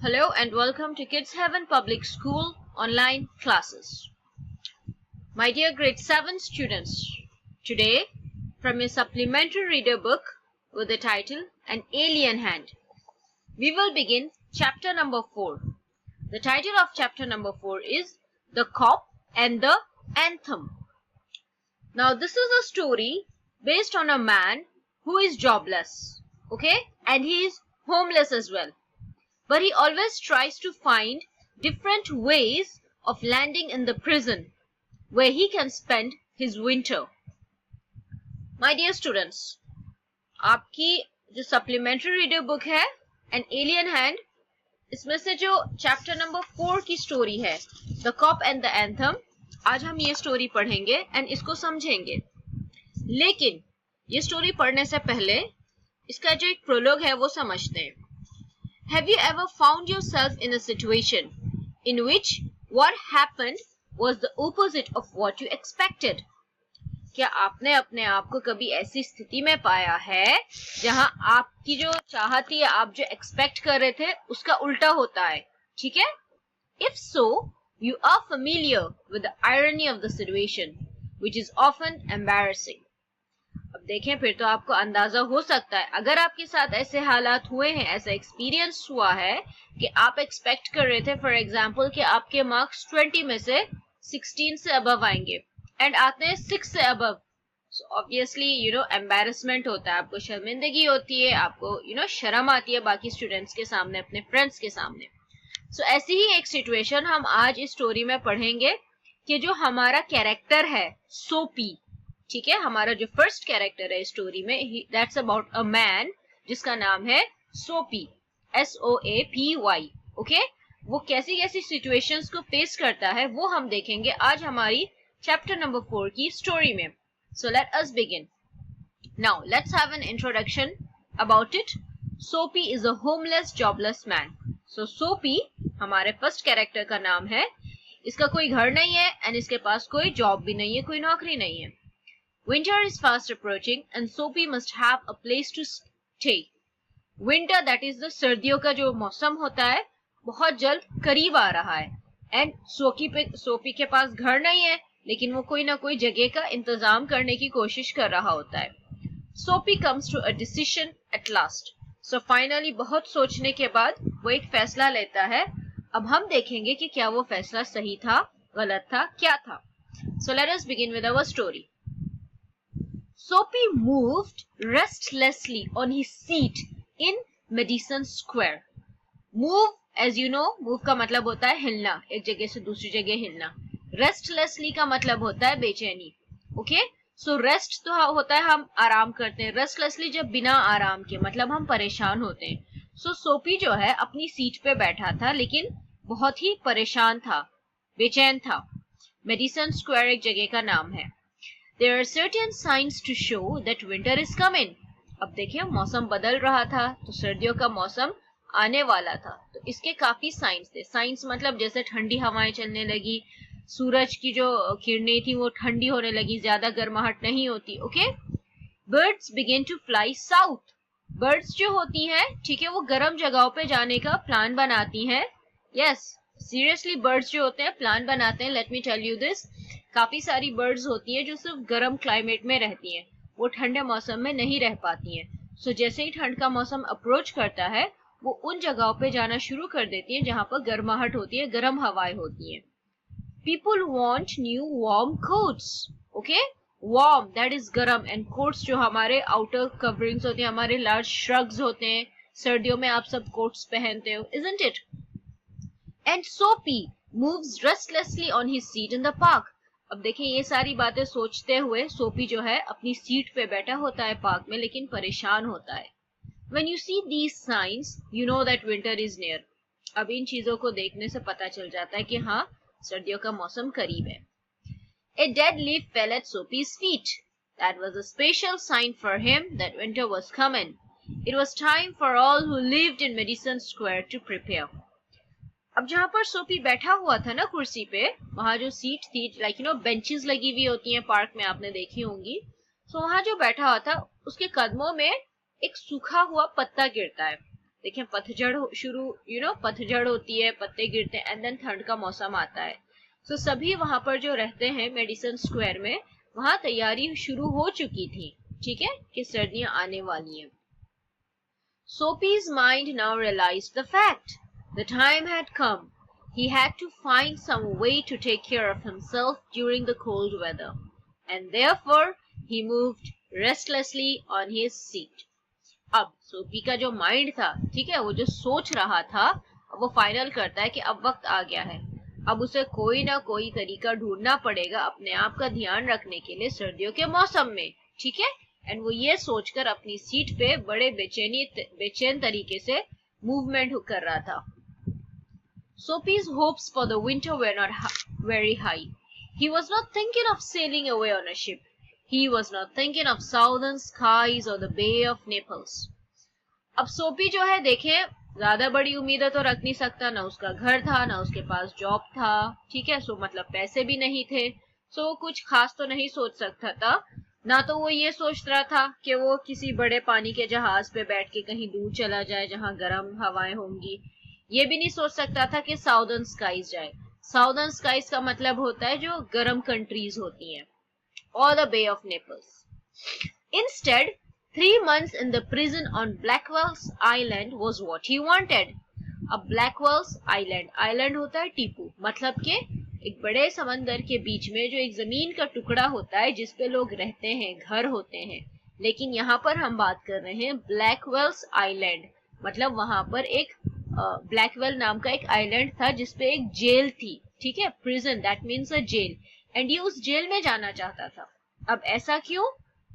Hello and welcome to Kids Heaven Public School online classes. My dear grade 7 students, today from your supplementary reader book with the title An Alien Hand, we will begin chapter number 4. The title of chapter number 4 is The Cop and the Anthem. Now this is a story based on a man who is jobless, okay, and he is homeless as well. But he always tries to find different ways of landing in the prison where he can spend his winter. My dear students, आपकी जो supplementary reader book है An Alien Hand, इसमें से जो chapter number 4 की story है The Cop and the Anthem, आज हम ये story पढ़ेंगे and इसको समझेंगे. लेकिन ये story पढ़ने से पहले इसका जो एक prologue है वो समझते हैं. Have you ever found yourself in a situation in which what happened was the opposite of what you expected? क्या आपने अपने आप को कभी ऐसी स्थिति में पाया है जहां आपकी जो चाहत थी, आप जो एक्सपेक्ट कर रहे थे उसका उल्टा होता है? ठीक है? If so, you are familiar with the irony of the situation, which is often embarrassing. अब देखें फिर तो आपको अंदाजा हो सकता है, अगर आपके साथ ऐसे हालात हुए हैं, ऐसा एक्सपीरियंस हुआ है कि आप एक्सपेक्ट कर रहे थे फॉर एग्जांपल कि आपके मार्क्स 20 में से 16 से अबव आएंगे एंड आते हैं 6 से अबव, सो ऑब्वियसली एम्बैरेसमेंट होता है, आपको शर्मिंदगी होती है, आपको शर्म आती है बाकी स्टूडेंट्स के सामने, अपने फ्रेंड्स के सामने. सो ऐसी ही एक सिचुएशन हम आज इस स्टोरी में पढ़ेंगे कि जो हमारा कैरेक्टर है सोपी, ठीक है, हमारा जो फर्स्ट कैरेक्टर है स्टोरी में, दैट्स अबाउट अ मैन जिसका नाम है सोपी, SOAPY. ओके, वो कैसी कैसी सिचुएशंस को फेस करता है वो हम देखेंगे आज हमारी चैप्टर नंबर 4 की स्टोरी में. So let us begin. Now let's have an introduction about it. Soapy is a homeless jobless man. So Soapy हमारे फर्स्ट कैरेक्टर का नाम है. इसका कोई घर नहीं है एंड इसके पास कोई जॉब भी नहीं है, कोई नौकरी नहीं है. Winter is fast approaching and Soapy must have a place to stay. Winter, that is the सर्दियों का जो मौसम होता है, बहुत जल्द करीब आ रहा है एंड सोपी के पास घर नहीं है, लेकिन वो कोई ना कोई जगह का इंतजाम करने की कोशिश कर रहा होता है. Soapy comes to a decision at last. So finally, बहुत सोचने के बाद वो एक फैसला लेता है. अब हम देखेंगे कि क्या वो फैसला सही था, गलत था, क्या था. So let us begin with our story. Soapy moved restlessly on his seat in Madison Square. Move, as you know, move का मतलब होता है हिलना, एक जगह से दूसरी जगह हिलना. Restlessly का मतलब होता है बेचैनी. Okay? So rest तो होता है हम आराम करते हैं. Restlessly जब बिना आराम के, मतलब हम परेशान होते हैं. So Soapy जो है अपनी सीट पे बैठा था लेकिन बहुत ही परेशान था, बेचैन था. Madison Square एक जगह का नाम है. There are certain signs to show that winter is coming. अब देखिए मौसम बदल रहा था तो सर्दियों का मौसम आने वाला था, तो इसके काफी साइंस थे. साइंस मतलब जैसे ठंडी हवाएं चलने लगी, सूरज की जो किरणें थी वो ठंडी होने लगी, ज्यादा गर्माहट नहीं होती. Okay, birds begin to fly south. Birds जो होती हैं, ठीक है, वो गर्म जगहों पे जाने का प्लान बनाती हैं. यस, सीरियसली बर्ड्स जो होते हैं प्लान बनाते हैं. Let me tell you this, काफी सारी बर्ड्स होती हैं जो सिर्फ गर्म क्लाइमेट में रहती हैं, वो ठंडे मौसम में नहीं रह पाती हैं. सो जैसे ही ठंड का मौसम अप्रोच करता है वो उन जगहों पे जाना शुरू कर देती हैं जहां पर गर्माहट होती है, गर्म हवाएं होती हैं. People want new warm quotes. Okay, warm that is गर्म एंड कोट्स जो हमारे आउटर कवरिंग्स होती हैं, हमारे लार्ज श्रग्स होते हैं. सर्दियों में आप सब कोट्स पहनते हो, इजंट इट? एंड सोपी moves restlessly on his seat in the park. अब देखिए ये सारी बातें सोचते हुए सोपी जो है अपनी सीट पे बैठा होता है पार्क में, लेकिन परेशान होता है. When you see these signs, you know that winter is near. अब इन चीजों को देखने से पता चल जाता है कि हाँ, सर्दियों का मौसम करीब है. A dead leaf fell at Soapy's feet. That was a special sign for him that winter was coming. It was time for all who lived in Madison Square to prepare. अब जहां पर सोपी बैठा हुआ था ना कुर्सी पे, वहां जो सीट थी, बेंचेस लगी हुई होती हैं पार्क में, आपने देखी होंगी. सो वहां जो बैठा हुआ था उसके कदमों में एक सूखा हुआ पत्ता गिरता है. देखें पतझड़ शुरू पतझड़ होती है, पत्ते गिरते हैं, एंड देन ठंड का मौसम आता है. सो सभी वहां पर जो रहते हैं मेडिसन स्क्वायर में, वहां तैयारी शुरू हो चुकी थी, ठीक है, कि सर्दियां आने वाली हैं. Soapy's mind now realized the fact. The time had come. He had to find some way to take care of himself during the cold weather, and therefore he moved restlessly on his seat. अब सोपी का जो mind था, ठीक है, वो जो सोच रहा था, वो फाइनल करता है कि अब वक्त आ गया है. अब उसे कोई ना कोई तरीका ढूंढना पड़ेगा अपने आप का ध्यान रखने के लिए सर्दियों के मौसम में, ठीक है. एंड वो ये सोचकर अपनी सीट पे बड़े बेचैन तरीके से मूवमेंट कर रहा था. Soapy's hopes for the winter were not very high. He was not thinking of sailing away on a ship. He was not thinking of southern skies or the Bay of Naples. अब सोपी जो है, देखें, ज्यादा बड़ी उम्मीदें तो रख नहीं सकता. ना उसका घर था, ना उसके पास जॉब था, ठीक है. सो मतलब पैसे भी नहीं थे. सो कुछ खास तो नहीं सोच सकता था. ना तो वो ये सोच रहा था कि वो किसी बड़े पानी के जहाज पे बैठ के कहीं दूर चला जाए जहां गर्म हवाएं होंगी. ये भी नहीं सोच सकता था कि साउदर्न स्काईज जाए. साउदर्न स्काईज का मतलब होता है जो गर्म कंट्रीज होती हैं, और the Bay of Naples. Instead 3 months in the prison on Blackwell's Island was what he wanted. अब Blackwell's Island होता है टीपू, मतलब के एक बड़े समंदर के बीच में जो एक जमीन का टुकड़ा होता है जिसपे लोग रहते हैं, घर होते हैं. लेकिन यहाँ पर हम बात कर रहे हैं ब्लैकवेल्स आइलैंड, मतलब वहां पर एक ब्लैकवेल नाम का एक आइलैंड था जिसपे एक जेल थी, ठीक है. Prison, that means a jail. And ये उस जेल में जाना चाहता था. अब ऐसा क्यों?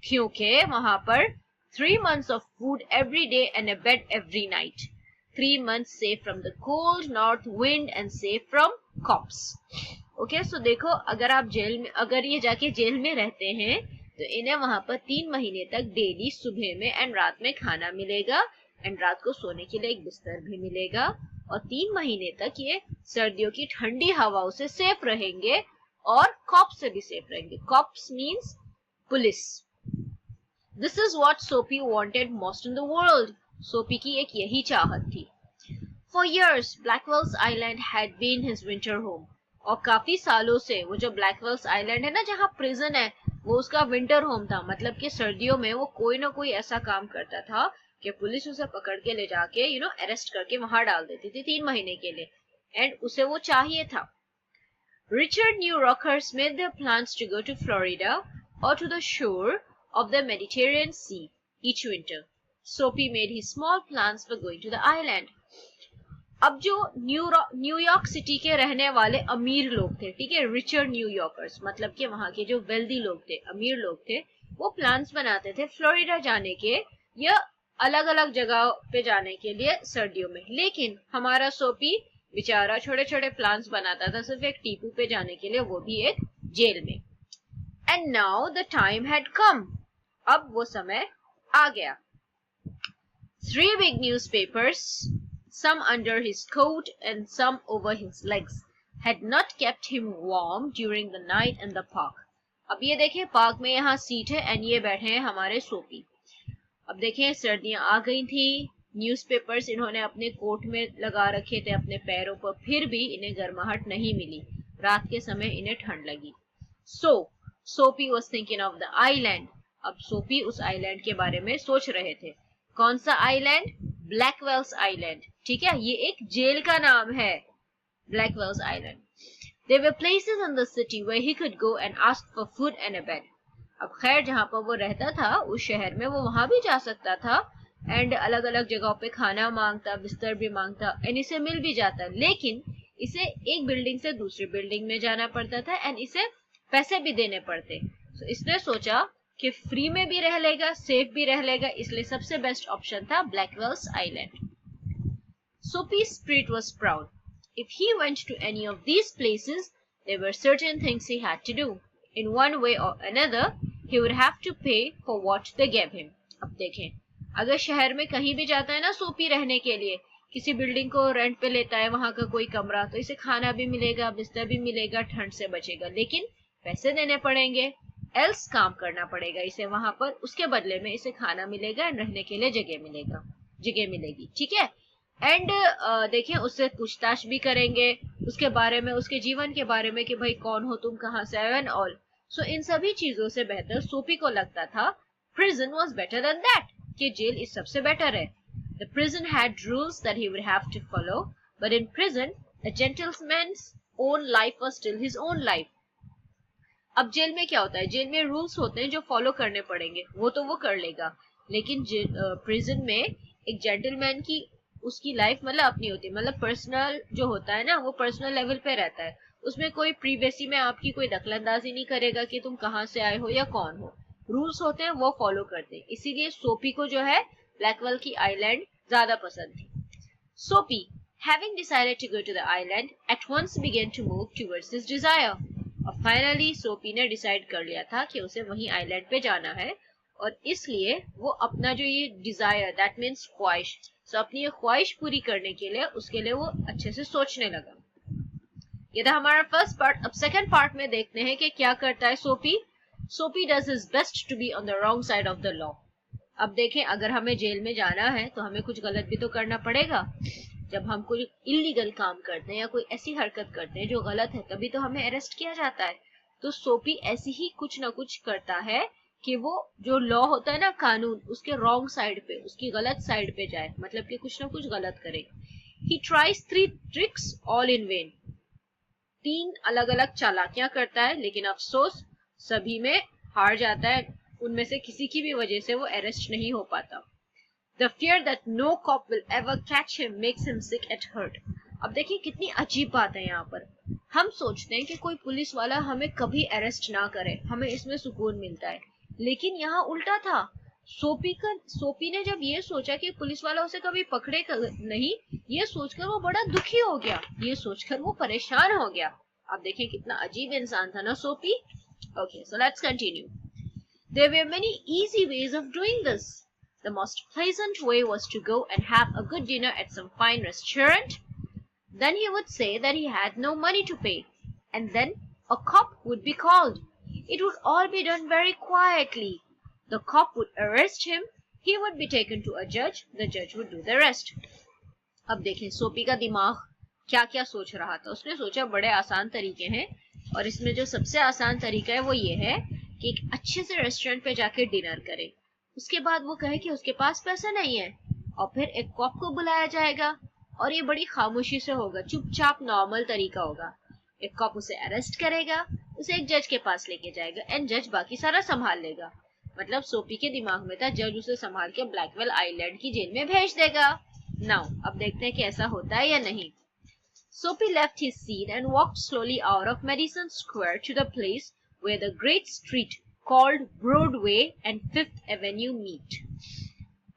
क्योंकि वहां पर 3 months of food every day and a bed every night. 3 months safe from the cold north wind and safe from cops. Okay, so देखो, अगर ये जाके जेल में रहते हैं तो इन्हें वहां पर 3 महीने तक डेली सुबह में एंड रात में खाना मिलेगा, एंड रात को सोने के लिए एक बिस्तर भी मिलेगा, और 3 महीने तक ये सर्दियों की ठंडी हवाओं से सेफ रहेंगे और कॉप्स से भी सेफ रहेंगे. Cops means police. This is what Soapy wanted most in the world. सोपी की एक यही चाहत थी. For years, Blackwell's Island had been his winter home. और काफी सालों से वो जो ब्लैकवेल्स आइलैंड है ना, जहाँ प्रिजन है, वो उसका विंटर होम था. मतलब कि सर्दियों में वो कोई ना कोई ऐसा काम करता था कि पुलिस उसे पकड़ के ले जाके अरेस्ट करके वहां डाल देती थी 3 महीने के लिए, एंड उसे वो चाहिए था. Richard New Rockers made their plans to go to Florida or to the shore of the Mediterranean Sea each winter. Soapy made his small plans for going to the island. अब जो New York city के रहने वाले अमीर लोग थे, ठीक है, रिचर न्यूयॉर्कर्स, मतलब कि वहां के जो वेल्दी लोग थे, अमीर लोग थे, वो प्लान्स बनाते थे फ्लोरिडा जाने के या अलग अलग जगह पे जाने के लिए सर्दियों में. लेकिन हमारा सोपी बेचारा छोटे छोटे प्लान्स बनाता था सिर्फ एक टीपू पे जाने के लिए, वो भी एक जेल में. And now the time had come. अब वो समय आ गया. 3 big newspapers, some under his coat and some over his legs, had not kept him warm during the night in the park. अब ये देखें, पार्क में यहाँ सीट है एंड ये बैठे हैं हमारे सोपी. अब देखें, सर्दियां आ गई थी. न्यूज़पेपर्स इन्होंने अपने कोट में लगा रखे थे अपने पैरों पर, फिर भी इन्हें गर्माहट नहीं मिली. रात के समय इन्हें ठंड लगी. सो सोपी was thinking of the island. अब सोपी उस आइलैंड के बारे में सोच रहे थे. कौन सा आइलैंड? ब्लैकवेल्स आइलैंड, ठीक है, ये एक जेल का नाम है, ब्लैकवेल्स island. There were places in the city where he could go and ask for food and a bed. अब खैर, जहां पर वो रहता था उस शहर में, वो वहां भी जा सकता था एंड अलग अलग जगहों पे खाना मांगता, बिस्तर भी मांगता, एंड इसे मिल भी जाता. लेकिन इसे एक बिल्डिंग से दूसरी बिल्डिंग में जाना पड़ता था एंड इसे पैसे भी देने पड़ते. तो इसने सोचा कि फ्री में भी रह लेगा, सेफ भी रह लेगा, इसलिए सबसे बेस्ट ऑप्शन था ब्लैकवेल्स island. Soapy's spirit was proud. If he went to any of these places, there were certain things he had to do. In one way or another, he would have to pay for what they gave him. अब देखें, अगर शहर में कहीं भी जाता है ना सोपी रहने के लिए, किसी बिल्डिंग को रेंट पे लेता है, वहां का कोई कमरा, तो इसे खाना भी मिलेगा, बिस्तर भी मिलेगा, ठंड से बचेगा, लेकिन पैसे देने पड़ेंगे, एल्स काम करना पड़ेगा इसे वहां पर, उसके बदले में इसे खाना मिलेगा और रहने के लिए जगह मिलेगा. जगह मिलेगी, ठीक है। एंड देखें उससे पूछताछ भी करेंगे उसके बारे में, उसके जीवन के बारे में कि भाई कौन हो तुम, कहाँ से आए, एंड ऑल। सो इन सभी चीजों से बेहतर सोफी को लगता था prison was better than that, कि जेल इस सबसे बेटर है। The prison had rules that he would have to follow, but in prison a gentleman's own life was still his own life. अब जेल में क्या होता है, जेल में रूल्स होते हैं जो फॉलो करने पड़ेंगे, वो तो वो कर लेगा, लेकिन प्रिजन में एक जेंटलमैन की उसकी लाइफ मतलब अपनी होती है, मतलब पर्सनल जो होता है ना वो पर्सनल लेवल पे रहता है, उसमें कोई प्रीवेसी में आपकी कोई दखलंदाजी नहीं करेगा कि तुम कहाँ से आए हो या कौन हो। रूल्स होते हैं वो फॉलो करते हैं, इसीलिए सोफी को जो है ब्लैकवेल की आइलैंड ज्यादा पसंद थी। Sophie having decided to go to the island, at once began to move towards his desire. और फाइनली सोफी ने डिसाइड कर लिया था कि उसे वहीं आइलैंड पे जाना है, और इसलिए वो अपना जो ये डिजायर, दैट मीन्स ख्वाहिश, सो अपनी ये ख्वाहिश पूरी करने के लिए उसके लिए वो अच्छे से सोचने लगा। ये था हमारा फर्स्ट पार्ट। अब सेकंड पार्ट में देखते हैं कि क्या करता है Sophie. Sophie does his best to be on the wrong side of the law. अब देखें, अगर हमें जेल में जाना है तो हमें कुछ गलत भी तो करना पड़ेगा। जब हम कोई इलीगल काम करते हैं या कोई ऐसी हरकत करते हैं जो गलत है, तभी तो हमें अरेस्ट किया जाता है। तो सोफी ऐसे ही कुछ ना कुछ करता है कि वो जो लॉ होता है ना, कानून, उसके रॉन्ग साइड पे, उसकी गलत साइड पे जाए, मतलब कि कुछ ना कुछ गलत करे। He tries 3 tricks all in when. 3 अलग अलग चालाकियां करता है, लेकिन अफसोस सभी में हार जाता है। उनमें से किसी की भी वजह से वो अरेस्ट नहीं हो पाता। The fear that no cop will ever catch him makes him sick at heart. अब देखिए कितनी अजीब बात है यहाँ पर। हम सोचते हैं कि कोई पुलिस वाला हमें कभी अरेस्ट ना करे, हमें इसमें सुकून मिलता है, लेकिन यहाँ उल्टा था। सोफी ने जब ये सोचा कि पुलिस वाला उसे कभी पकड़े नहीं, ये सोचकर वो बड़ा दुखी हो गया, ये सोचकर वो परेशान हो गया। अब देखिए कितना अजीब इंसान था ना Sophie. Okay, so let's continue. There were many easy ways of doing this. The most pleasant way was to go and have a good dinner at some fine restaurant. Then he would say that he had no money to pay, and then a cop would be called. It would all be done very quietly. The cop would arrest him, he would be taken to a judge, the judge would do the rest. अब देखें Sophie का दिमाग क्या क्या सोच रहा था। उसने सोचा बड़े आसान तरीके हैं, और इसमें जो सबसे आसान तरीका है वो ये है कि एक अच्छे से रेस्टोरेंट पे जाके डिनर करे, उसके बाद वो कहे कि उसके पास पैसा नहीं है, और फिर एक कॉप को बुलाया जाएगा, और ये बड़ी खामोशी से होगा, चुपचाप नॉर्मल तरीका होगा। एक कॉप उसे अरेस्ट करेगा, उसे एक जज के पास लेके जाएगा, एंड जज बाकी सारा संभाल लेगा। मतलब सोफी के दिमाग में था जज उसे संभाल के ब्लैकवेल आइलैंड की जेल में भेज देगा। नाउ अब देखते हैं कि ऐसा होता है या नहीं। Sophie left his seat and walked slowly out of Madison Square to the place where the great street called Broadway and Fifth Avenue meet.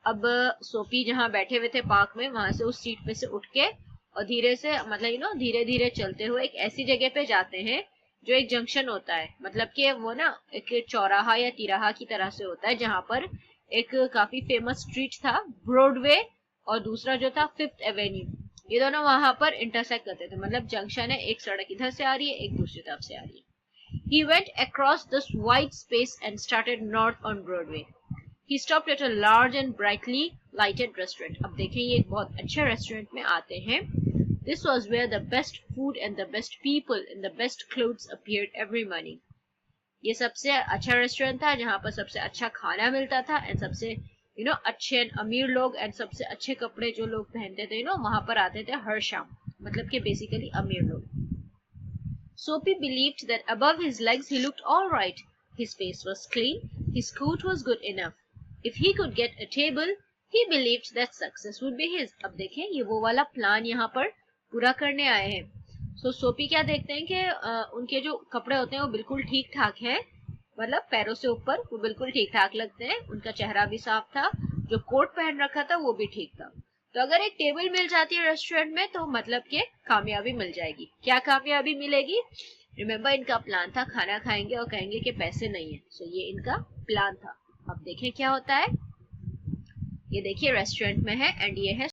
अब सोफी जहाँ बैठे हुए थे पार्क में, वहां से उस सीट पे से उठ के और धीरे से, मतलब धीरे धीरे चलते हुए एक ऐसी जगह पे जाते हैं जो एक जंक्शन होता है, मतलब कि वो ना एक चौराहा या तिराहा की तरह से होता है, जहाँ पर एक काफी फेमस स्ट्रीट था ब्रॉडवे और दूसरा जो था फिफ्थ एवेन्यू। ये दोनों वहां पर इंटरसेक्ट करते थे, मतलब जंक्शन है, एक सड़क इधर से आ रही है, एक दूसरी तरफ से आ रही है। He went across this wide space and started north on Broadway. He stopped at a large and brightly lighted restaurant. अब देखें ये एक बहुत अच्छे रेस्टोरेंट में आते हैं। This was where the best food and the best people and the best clothes appeared every morning. ये सबसे अच्छा रेस्टोरेंट था जहाँ पर सबसे अच्छा खाना मिलता था, एंड सबसे अच्छे अमीर लोग एंड सबसे अच्छे कपड़े जो लोग पहनते थे वहां पर आते थे हर शाम, मतलब कि बेसिकली अमीर लोग। Sophie believed that above his legs he looked all right. His face was clean, his coat was good enough. If he could get a table, he believed that success would be his. अब देखें ये वो वाला plan यहाँ पर पूरा करने आए हैं। So सोफी क्या देखते हैं कि उनके जो कपड़े होते हैं वो बिल्कुल ठीक ठाक हैं, मतलब पैरों से ऊपर वो बिल्कुल ठीक ठाक लगते हैं, उनका चेहरा भी साफ था, जो कोट पहन रखा था वो भी ठीक था। तो अगर एक टेबल मिल जाती है रेस्टोरेंट में तो मतलब कि कामयाबी मिल जाएगी। क्या कामयाबी मिलेगी? रिमेम्बर इनका प्लान था खाना खाएंगे और कहेंगे कि पैसे नहीं है। सो ये इनका प्लान था। अब देखें क्या होता है। ये देखिए रेस्टोरेंट में है एंड ये है